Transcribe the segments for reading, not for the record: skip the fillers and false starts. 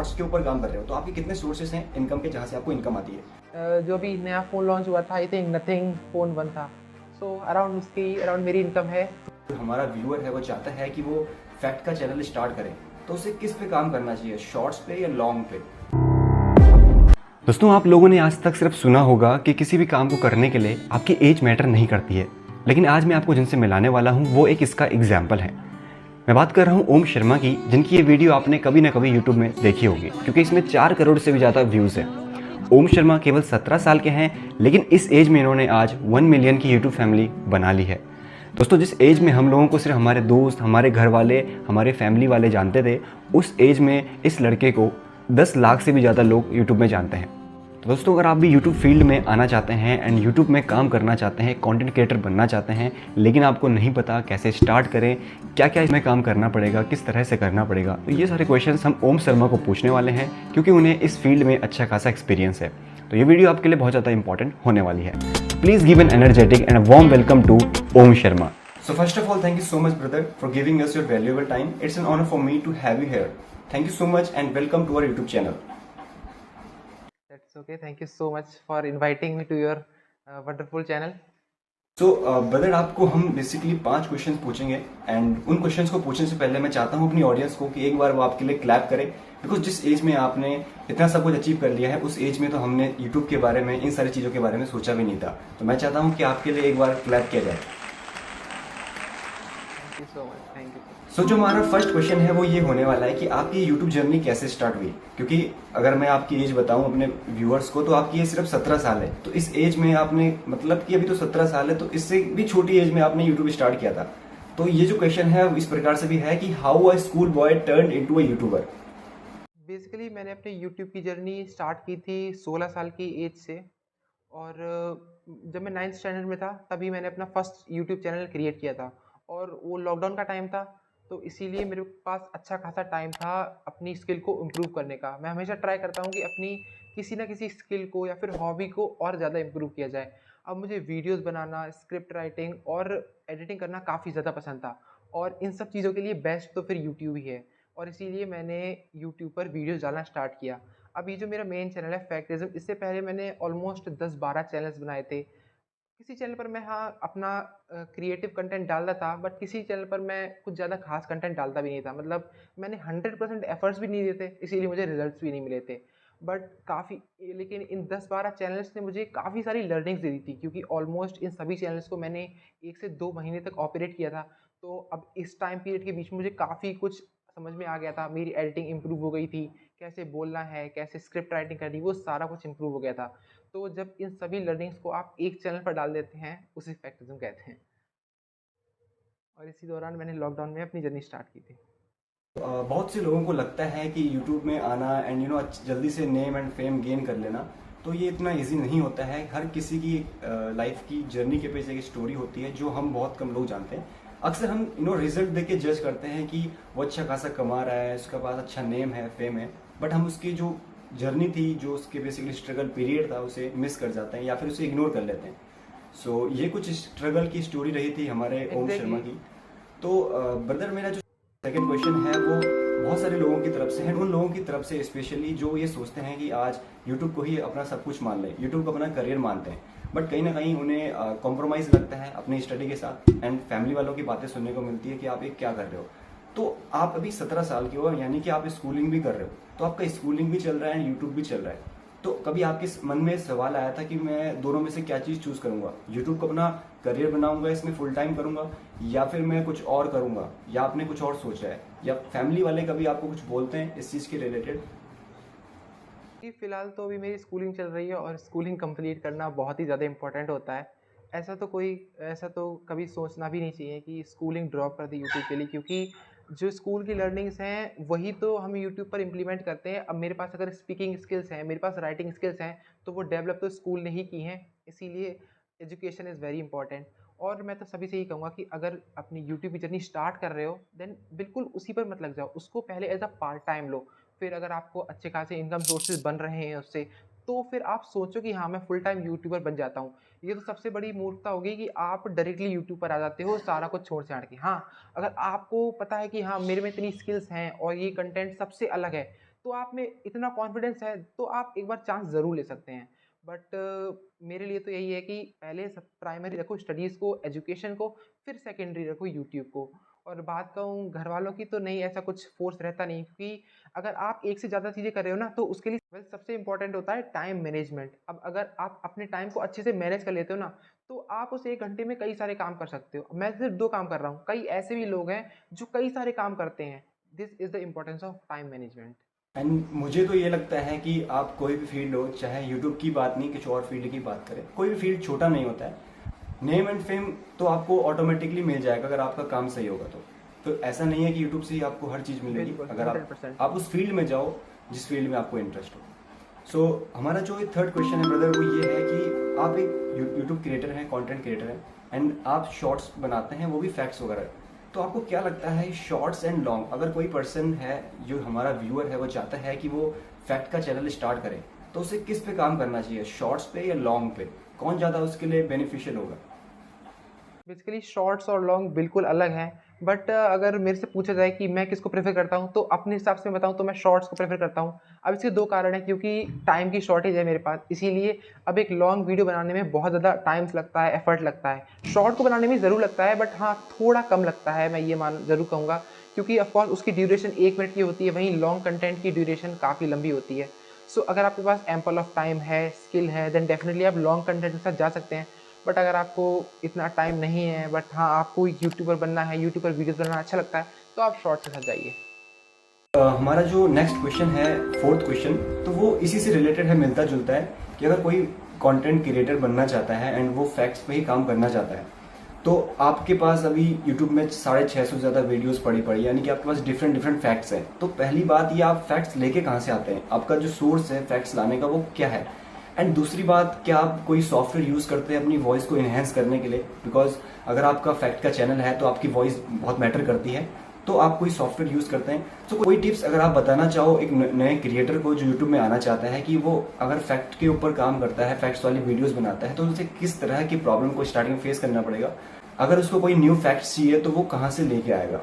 Shorts के ऊपर काम कर रहे हो, तो आपके कितने सोर्सेस हैं इनकम के जहाँ से आपको इनकम आती है? जो भी नया फ़ोन लॉन्च हुआ था, आई थिंक नथिंग फ़ोन 1 था। सो अराउंड मेरी इनकम है। जो हमारा व्यूअर है वो चाहता है कि वो फैक्ट का चैनल स्टार्ट करें, तो उसे किस पे काम करना चाहिए, शॉर्ट्स पे या लॉन्ग पे? दोस्तों, आप लोगों ने आज तक सिर्फ सुना होगा कि किसी भी काम को करने के लिए आपकी एज मैटर नहीं करती है, लेकिन आज मैं आपको जिनसे मिलाने वाला हूँ वो एक इसका एग्जाम्पल है। मैं बात कर रहा हूँ ओम शर्मा की, जिनकी ये वीडियो आपने कभी ना कभी यूट्यूब में देखी होगी, क्योंकि इसमें 4 करोड़ से भी ज़्यादा व्यूज़ हैं। ओम शर्मा केवल 17 साल के हैं, लेकिन इस एज में इन्होंने आज 1 मिलियन की यूट्यूब फैमिली बना ली है। दोस्तों, जिस एज में हम लोगों को सिर्फ हमारे दोस्त, हमारे घर वाले, हमारे फैमिली वाले जानते थे, उस एज में इस लड़के को 10 लाख से भी ज़्यादा लोग यूट्यूब में जानते हैं। तो दोस्तों, अगर आप भी यूट्यूब फील्ड में आना चाहते हैं एंड यूट्यूब में काम करना चाहते हैं, कंटेंट क्रिएटर बनना चाहते हैं, लेकिन आपको नहीं पता कैसे स्टार्ट करें, क्या क्या इसमें काम करना पड़ेगा, किस तरह से करना पड़ेगा, तो ये सारे क्वेश्चंस हम ओम शर्मा को पूछने वाले हैं, क्योंकि उन्हें इस फील्ड में अच्छा खासा एक्सपीरियंस है। तो ये वीडियो आपके लिए बहुत ज़्यादा इंपॉर्टेंट होने वाली है। Please give an energetic and a warm welcome to Om Sharma. So first of all, thank you so much, brother, for giving us your valuable time. It's an honor for me to have you here. Thank you so much and welcome to our YouTube channel. That's okay, thank you so much for inviting me to your wonderful channel. So, brother, आपको हम basically 5 questions पूछेंगे and उन questions को पूछने से पहले मैं चाहता हूँ अपनी ऑडियंस को कि एक बार वो आपके लिए क्लैप करे, बिकॉज जिस एज में आपने इतना सब कुछ अचीव कर लिया है, उस एज में तो हमने यूट्यूब के बारे में, इन सारी चीज़ों के बारे में सोचा भी नहीं था। तो मैं चाहता हूँ कि आपके लिए एक बार क्लैप किया जाए। Thank you so much, thank you. So जो हमारा फर्स्ट क्वेश्चन है वो ये होने वाला है कि आपकी यूट्यूब जर्नी कैसे स्टार्ट हुई, क्योंकि अगर मैं आपकी एज बताऊं अपने व्यूअर्स को, तो आपकी एज सिर्फ 17 साल है। तो इस एज में आपने, मतलब कि अभी तो 17 साल है, तो इससे भी छोटी एज में आपने यूट्यूब स्टार्ट किया था। तो ये जो क्वेश्चन है इस प्रकार से भी है कि how a school boy turn into a YouTuber. Basically मैंने अपने यूट्यूब की जर्नी स्टार्ट की थी 16 साल की एज से। और जब मैं 9th स्टैंडर्ड में था तभी मैंने अपना फर्स्ट यूट्यूब चैनल क्रिएट किया था। और वो लॉकडाउन का टाइम था, तो इसीलिए मेरे पास अच्छा खासा टाइम था अपनी स्किल को इम्प्रूव करने का। मैं हमेशा ट्राई करता हूँ कि अपनी किसी ना किसी स्किल को या फिर हॉबी को और ज़्यादा इम्प्रूव किया जाए। अब मुझे वीडियोस बनाना, स्क्रिप्ट राइटिंग और एडिटिंग करना काफ़ी ज़्यादा पसंद था, और इन सब चीज़ों के लिए बेस्ट तो फिर यूट्यूब ही है। और इसीलिए मैंने यूट्यूब पर वीडियोस डालना स्टार्ट किया। अब ये जो मेरा मेन चैनल है फैक्टिज्म, इससे पहले मैंने ऑलमोस्ट 10-12 चैनल्स बनाए थे। किसी चैनल पर मैं, हाँ, अपना क्रिएटिव कंटेंट डालता था, बट किसी चैनल पर मैं कुछ ज़्यादा खास कंटेंट डालता भी नहीं था। मतलब मैंने 100% एफर्ट्स भी नहीं दिए थे, इसीलिए मुझे रिजल्ट्स भी नहीं मिले थे। बट काफ़ी, लेकिन इन 10-12 चैनल्स ने मुझे काफ़ी सारी लर्निंग्स दी थी, क्योंकि ऑलमोस्ट इन सभी चैनल्स को मैंने 1 से 2 महीने तक ऑपरेट किया था। तो अब इस टाइम पीरियड के बीच में मुझे काफ़ी कुछ समझ में आ गया था। मेरी एडिटिंग इंप्रूव हो गई थी, कैसे बोलना है, कैसे स्क्रिप्ट राइटिंग करनी है, वो सारा कुछ इंप्रूव हो गया था। तो जब इन सभी लर्निंग्स को आप एक चैनल पर डाल देते हैं, उसे फैक्टिज्म कहते हैं। और इसी दौरान मैंने लॉकडाउन में अपनी जर्नी स्टार्ट की थी। बहुत से लोगों को लगता है कि यूट्यूब में आना एंड जल्दी से नेम एंड फेम गेन कर लेना, तो ये इतना इजी नहीं होता है। हर किसी की लाइफ की जर्नी के पीछे एक स्टोरी होती है जो हम बहुत कम लोग जानते हैं। अक्सर हम रिजल्ट देख के जज करते हैं कि वो अच्छा खासा कमा रहा है, उसके पास अच्छा नेम है, फेम है, बट हम उसकी जो जर्नी थी, जो उसके बेसिकली स्ट्रगल पीरियड था, उसे मिस कर जाते हैं या फिर उसे इग्नोर कर लेते हैं। सो ये कुछ स्ट्रगल की स्टोरी रही थी हमारे ओम शर्मा एग्जैक्टली। की। तो ब्रदर, मेरा जो सेकंड क्वेश्चन है वो बहुत सारे लोगों की तरफ से है, उन लोगों की तरफ से स्पेशली जो ये सोचते हैं कि आज यूट्यूब को ही अपना सब कुछ मान लें, यूट्यूब को अपना करियर मानते हैं, बट कहीं ना कहीं उन्हें कॉम्प्रोमाइज़ लगता है अपनी स्टडी के साथ, एंड फैमिली वालों की बातें सुनने को मिलती है कि आप ये क्या कर रहे हो। तो आप अभी 17 साल के हो, यानी कि आप स्कूलिंग भी कर रहे हो, तो आपका स्कूलिंग भी चल रहा है एंड यूट्यूब भी चल रहा है। तो कभी आपके मन में सवाल आया था कि मैं दोनों में से क्या चीज़ चूज करूंगा, यूट्यूब को अपना करियर बनाऊंगा, इसमें फुल टाइम करूंगा, या फिर मैं कुछ और करूंगा, या आपने कुछ और सोचा है, या फैमिली वाले कभी आपको कुछ बोलते हैं इस चीज़ के रिलेटेड? कि फ़िलहाल तो अभी मेरी स्कूलिंग चल रही है, और स्कूलिंग कंप्लीट करना बहुत ही ज़्यादा इंपॉर्टेंट होता है। ऐसा तो कभी सोचना भी नहीं चाहिए कि स्कूलिंग ड्रॉप कर दी यूट्यूब के लिए, क्योंकि जो स्कूल की लर्निंग्स हैं वही तो हम यूट्यूब पर इम्प्लीमेंट करते हैं। अब मेरे पास अगर स्पीकिंग स्किल्स हैं, मेरे पास राइटिंग स्किल्स हैं, तो वो डेवलप तो स्कूल ने ही की हैं। इसीलिए एजुकेशन इज़ वेरी इंपॉर्टेंट। और मैं तो सभी से यही कहूँगा कि अगर अपनी यूट्यूब की जर्नी स्टार्ट कर रहे हो, देन बिल्कुल उसी पर मत लग जाओ, उसको पहले एज अ पार्ट टाइम लो। फिर अगर आपको अच्छे खासे इनकम सोर्सेज बन रहे हैं उससे, तो फिर आप सोचो कि हाँ, मैं फुल टाइम यूट्यूबर बन जाता हूँ। ये तो सबसे बड़ी मूर्खता होगी कि आप डायरेक्टली यूट्यूब पर आ जाते हो सारा कुछ छोड़ छाड़ के। हाँ, अगर आपको पता है कि हाँ, मेरे में इतनी स्किल्स हैं और ये कंटेंट सबसे अलग है, तो आप में इतना कॉन्फिडेंस है तो आप एक बार चांस ज़रूर ले सकते हैं। बट मेरे लिए तो यही है कि पहले सब प्राइमरी रखो स्टडीज़ को, एजुकेशन को, फिर सेकेंडरी रखो यूट्यूब को। और बात कहूँ घर वालों की, तो नहीं, ऐसा कुछ फ़ोर्स रहता नहीं, क्योंकि अगर आप एक से ज़्यादा चीज़ें कर रहे हो ना, तो उसके लिए सबसे इम्पोर्टेंट होता है टाइम मैनेजमेंट। अब अगर आप अपने टाइम को अच्छे से मैनेज कर लेते हो ना, तो आप उस 1 घंटे में कई सारे काम कर सकते हो। मैं सिर्फ़ 2 काम कर रहा हूँ, कई ऐसे भी लोग हैं जो कई सारे काम करते हैं। This is the importance of time management. And मुझे तो ये लगता है कि आप कोई भी फील्ड हो, चाहे यूट्यूब की बात नहीं, कुछ और फील्ड की बात करें, कोई भी फील्ड छोटा नहीं होता है। नेम एंड फेम तो आपको ऑटोमेटिकली मिल जाएगा अगर आपका काम सही होगा तो ऐसा नहीं है कि यूट्यूब से ही आपको हर चीज़ मिलेगी, बिल्कुल, अगर 100%। आप उस फील्ड में जाओ जिस फील्ड में आपको इंटरेस्ट हो। सो हमारा जो थर्ड क्वेश्चन है ब्रदर, वो ये है कि आप एक यूट्यूब क्रिएटर हैं, कंटेंट क्रिएटर हैं, एंड आप शॉर्ट्स बनाते हैं, वो भी फैक्ट्स वगैरह। तो आपको क्या लगता है शॉर्ट्स एंड लॉन्ग, अगर कोई पर्सन है जो हमारा व्यूअर है वो चाहता है कि वो फैक्ट का चैनल स्टार्ट करे, तो उसे किस पे काम करना चाहिए, शॉर्ट्स पे या लॉन्ग पे? कौन ज़्यादा उसके लिए बेनिफिशियल होगा? बेसिकली शॉर्ट्स और लॉन्ग बिल्कुल अलग हैं। बट अगर मेरे से पूछा जाए कि मैं किसको प्रेफर करता हूँ, तो अपने हिसाब से बताऊँ तो मैं शॉर्ट्स को प्रेफर करता हूँ। अब इसके 2 कारण हैं, क्योंकि टाइम की शॉर्टेज है मेरे पास, इसीलिए अब एक लॉन्ग वीडियो बनाने में बहुत ज़्यादा टाइम्स लगता है, एफर्ट लगता है। शॉर्ट को बनाने में ज़रूर लगता है, बट हाँ, थोड़ा कम लगता है, मैं ये मान ज़रूर कहूँगा, क्योंकि ऑफकोर्स उसकी ड्यूरेशन 1 मिनट की होती है, वहीं लॉन्ग कंटेंट की ड्यूरेशन काफ़ी लंबी होती है। सो अगर आपके पास एम्पल ऑफ टाइम है, स्किल है, देन डेफिनेटली आप लॉन्ग कंटेंट के साथ जा सकते हैं। बट अगर आपको इतना टाइम नहीं है, बट हाँ, आपको यूट्यूबर बनना है, यूट्यूब पर वीडियोज़ बनाना अच्छा लगता है, तो आप शॉर्ट्स के साथ जाइए। हमारा जो नेक्स्ट क्वेश्चन है, फोर्थ क्वेश्चन, तो वो इसी से रिलेटेड है, मिलता जुलता है, कि अगर कोई कंटेंट क्रिएटर बनना चाहता है एंड वो फैक्ट्स पे ही काम करना चाहता है, तो आपके पास अभी यूट्यूब में 650 से ज़्यादा वीडियोस पड़ी, यानी कि आपके पास डिफरेंट डिफरेंट फैक्ट्स हैं। तो पहली बात, ये आप फैक्ट्स लेके कहाँ से आते हैं, आपका जो सोर्स है फैक्ट्स लाने का वो क्या है? एंड दूसरी बात, क्या आप कोई सॉफ्टवेयर यूज़ करते हैं अपनी वॉइस को इन्हेंस करने के लिए? बिकॉज अगर आपका फैक्ट का चैनल है तो आपकी वॉइस बहुत मैटर करती है, तो आप कोई सॉफ्टवेयर यूज़ करते हैं? तो कोई टिप्स अगर आप बताना चाहो एक नए क्रिएटर को जो यूट्यूब में आना चाहता है, कि वो अगर फैक्ट के ऊपर काम करता है, फैक्ट्स वाली वीडियोस बनाता है, तो उसे किस तरह की प्रॉब्लम को स्टार्टिंग में फेस करना पड़ेगा? अगर उसको कोई न्यू फैक्ट्स चाहिए तो वो कहाँ से लेके आएगा?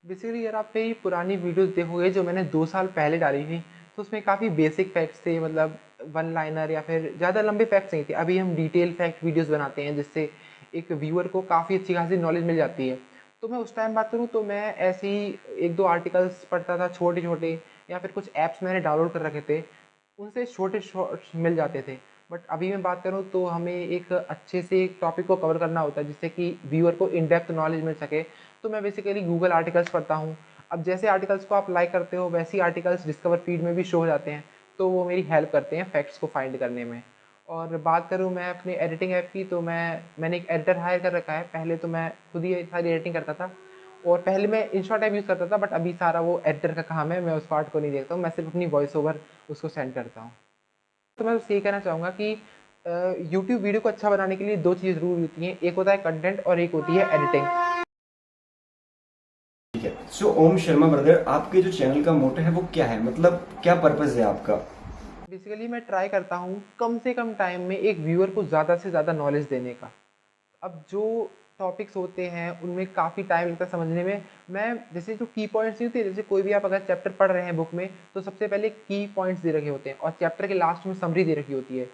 बेसिकली अगर आप मेरी पुरानी वीडियोस देखोगे जो मैंने 2 साल पहले डाली थी, तो उसमें काफ़ी बेसिक फैक्ट्स थे, मतलब वन लाइनर या फिर ज़्यादा लंबे फैक्ट्स नहीं थे। अभी हम डिटेल फैक्ट वीडियोस बनाते हैं, जिससे एक व्यूअर को काफ़ी अच्छी खासी नॉलेज मिल जाती है। तो मैं उस टाइम बात करूँ तो मैं ऐसे ही 1-2 आर्टिकल्स पढ़ता था छोटे-छोटे, या फिर कुछ ऐप्स मैंने डाउनलोड कर रखे थे, उनसे छोटे शॉर्ट्स मिल जाते थे। बट अभी मैं बात करूँ तो हमें एक अच्छे से एक टॉपिक को कवर करना होता है, जिससे कि व्यूअर को इन डेप्थ नॉलेज मिल सके। तो मैं बेसिकली गूगल आर्टिकल्स पढ़ता हूँ। अब जैसे आर्टिकल्स को आप लाइक करते हो, वैसे ही आर्टिकल्स डिस्कवर फीड में भी शो हो जाते हैं, तो वो मेरी हेल्प करते हैं फैक्ट्स को फाइंड करने में। और बात करूँ मैं अपने एडिटिंग ऐप की, तो मैंने एक एडिटर हायर कर रखा है। पहले तो मैं खुद ही सारी एडिटिंग करता था, और पहले मैं इंशॉट ऐप यूज़ करता था, बट अभी सारा वो एडिटर का काम है, मैं उस पार्ट को नहीं देखता हूँ, मैं सिर्फ अपनी वॉइस ओवर उसको सेंड करता हूँ। तो मैं बस यही कहना चाहूँगा कि यूट्यूब वीडियो को अच्छा बनाने के लिए 2 चीज़ ज़रूर होती हैं, एक होता है कंटेंट और एक होती है एडिटिंग। ठीक है। सो ओम शर्मा ब्रदर, आपके जो चैनल का मोटो है वो क्या है, मतलब क्या पर्पज है आपका? बेसिकली मैं ट्राई करता हूँ कम से कम टाइम में एक व्यूअर को ज़्यादा से ज़्यादा नॉलेज देने का। अब जो टॉपिक्स होते हैं उनमें काफ़ी टाइम लगता है समझने में। मैं जैसे जो की पॉइंट्स नहीं होते, जैसे कोई भी आप अगर चैप्टर पढ़ रहे हैं बुक में, तो सबसे पहले की पॉइंट्स दे रखे होते हैं और चैप्टर के लास्ट में समरी दे रखी होती है।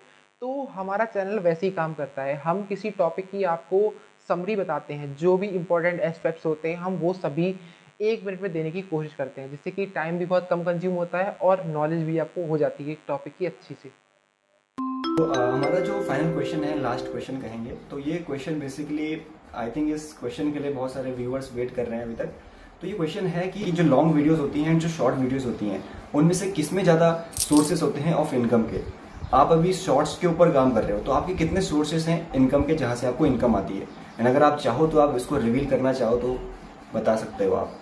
तो हमारा चैनल वैसे ही काम करता है, हम किसी टॉपिक की आपको समरी बताते हैं, जो भी इंपॉर्टेंट एस्पेक्ट्स होते हैं हम वो सभी 1 मिनट में देने की कोशिश करते हैं, जिससे कि टाइम भी बहुत कम कंज्यूम होता है और नॉलेज भी आपको हो जाती है एक टॉपिक की अच्छी सी। तो हमारा जो फाइनल क्वेश्चन है, लास्ट क्वेश्चन कहेंगे, तो ये क्वेश्चन बेसिकली आई थिंक इस क्वेश्चन के लिए बहुत सारे व्यूअर्स वेट कर रहे हैं अभी तक। तो ये क्वेश्चन है कि जो लॉन्ग वीडियोस होती हैं, जो शॉर्ट वीडियोस होती हैं, उनमें से किस में ज़्यादा सोर्सेस होते हैं ऑफ इनकम के? आप अभी शॉर्ट्स के ऊपर काम कर रहे हो, तो आपके कितने सोर्सेस हैं इनकम के जहाँ से आपको इनकम आती है? एंड अगर आप चाहो तो आप इसको रिवील करना चाहो तो बता सकते हो आप।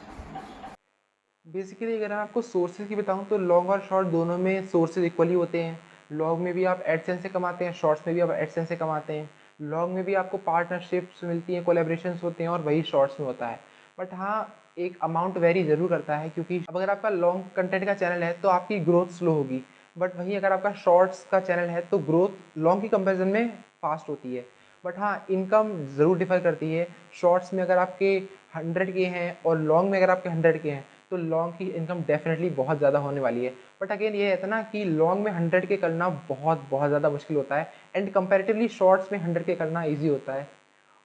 बेसिकली अगर मैं आपको सोर्सेज की बताऊं, तो लॉन्ग और शॉर्ट दोनों में सोर्सेज इक्वली होते हैं। लॉन्ग में भी आप एडसेंस से कमाते हैं, शॉर्ट्स में भी आप एडसेंस से कमाते हैं। लॉन्ग में भी आपको पार्टनरशिप्स मिलती हैं, कोलेब्रेशंस होते हैं, और वही शॉर्ट्स में होता है। बट हाँ, एक अमाउंट वेरी ज़रूर करता है, क्योंकि अब अगर आपका लॉन्ग कंटेंट का चैनल है तो आपकी ग्रोथ स्लो होगी। बट वहीं अगर आपका शॉर्ट्स का चैनल है तो ग्रोथ लॉन्ग की कंपेरिजन में फास्ट होती है। बट हाँ, इनकम ज़रूर डिफर करती है। शॉर्ट्स में अगर आपके 100 के हैं और लॉन्ग में अगर आपके 100 के हैं, तो लॉन्ग की इनकम डेफिनेटली बहुत ज़्यादा होने वाली है। बट अगेन ये है ना कि लॉन्ग में 100 के करना बहुत बहुत ज़्यादा मुश्किल होता है एंड कंपैरेटिवली शॉर्ट्स में 100 के करना ईजी होता है।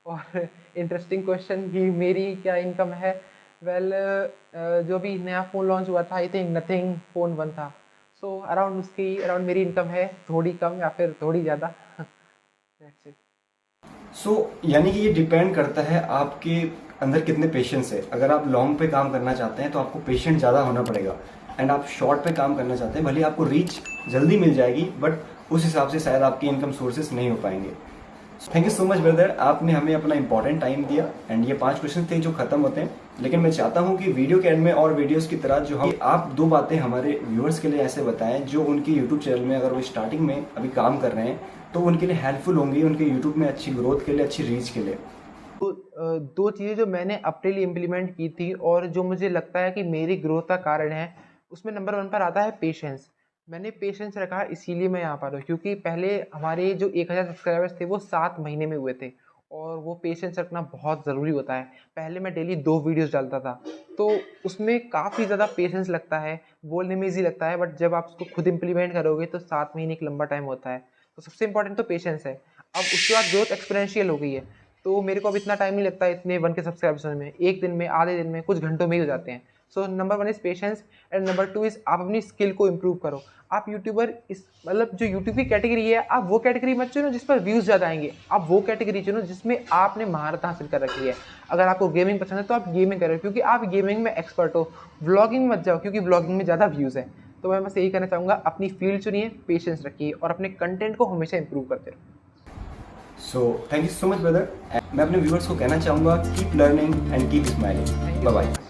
और इंटरेस्टिंग क्वेश्चन कि मेरी क्या इनकम है। वेल जो भी नया फ़ोन लॉन्च हुआ था आई थिंक नथिंग फ़ोन 1 था, सो अराउंड मेरी इनकम है, थोड़ी कम या फिर थोड़ी ज़्यादा। That's it. यानी कि ये डिपेंड करता है आपके अंदर कितने पेशेंस है। अगर आप लॉन्ग पे काम करना चाहते हैं तो आपको पेशेंट ज़्यादा होना पड़ेगा, एंड आप शॉर्ट पे काम करना चाहते हैं भले आपको रीच जल्दी मिल जाएगी बट उस हिसाब से शायद आपकी इनकम सोर्सेस नहीं हो पाएंगे। Thank you so much brother, आपने हमें अपना इंपॉर्टेंट टाइम दिया एंड ये 5 क्वेश्चन थे जो खत्म होते हैं, लेकिन मैं चाहता हूँ कि वीडियो के एंड में और वीडियोस की तरह जो हम आप 2 बातें हमारे व्यूअर्स के लिए ऐसे बताएं जो उनकी यूट्यूब चैनल में अगर वो स्टार्टिंग में अभी काम कर रहे हैं तो उनके लिए हेल्पफुल होंगी, उनके यूट्यूब में अच्छी ग्रोथ के लिए, अच्छी रीच के लिए। तो 2 चीज़ें जो मैंने अपने लिए इम्प्लीमेंट की थी और जो मुझे लगता है कि मेरी ग्रोथ का कारण है, उसमें नंबर 1 पर आता है पेशेंस। मैंने पेशेंस रखा इसीलिए मैं यहाँ पर हूँ, क्योंकि पहले हमारे जो 1000 सब्सक्राइबर्स थे वो 7 महीने में हुए थे और वो पेशेंस रखना बहुत ज़रूरी होता है। पहले मैं डेली 2 वीडियोस डालता था, तो उसमें काफ़ी ज़्यादा पेशेंस लगता है, बोलने में ईज़ी लगता है, बट जब आप उसको खुद इम्प्लीमेंट करोगे तो 7 महीने एक लंबा टाइम होता है। तो सबसे इम्पोर्टेंट तो पेशेंस है। अब उसके बाद ग्रोथ एक्सपोनेंशियल हो गई है, तो मेरे को अब इतना टाइम नहीं लगता है इतने 1 के सब्सक्राइबर्स होने में, 1 दिन में, आधे दिन में, कुछ घंटों में ही हो जाते हैं। So number 1 is patience and number 2 is आप अपनी स्किल को इम्प्रूव करो। आप यूट्यूबर इस मतलब जो यूट्यूब की कैटेगरी है, आप वो कैटेगरी मत चुनो जिस पर व्यूज़ ज़्यादा आएंगे, आप वो कैटेगरी चुनो जिसमें आपने महारत हासिल कर रखी है। अगर आपको गेमिंग पसंद है तो आप गेमिंग करो क्योंकि आप गेमिंग में एक्सपर्ट हो। व्लॉगिंग मत जाओ क्योंकि व्लॉगिंग में ज़्यादा व्यूज़ है। तो मैं बस यही कहना चाहूँगा, अपनी फील्ड चुनिए, पेशेंस रखिए और अपने कंटेंट को हमेशा इंप्रूव करते रहो। So thank you so much brother. मैं अपने व्यूअर्स को कहना चाहूँगा keep learning and keep smiling. Bye bye.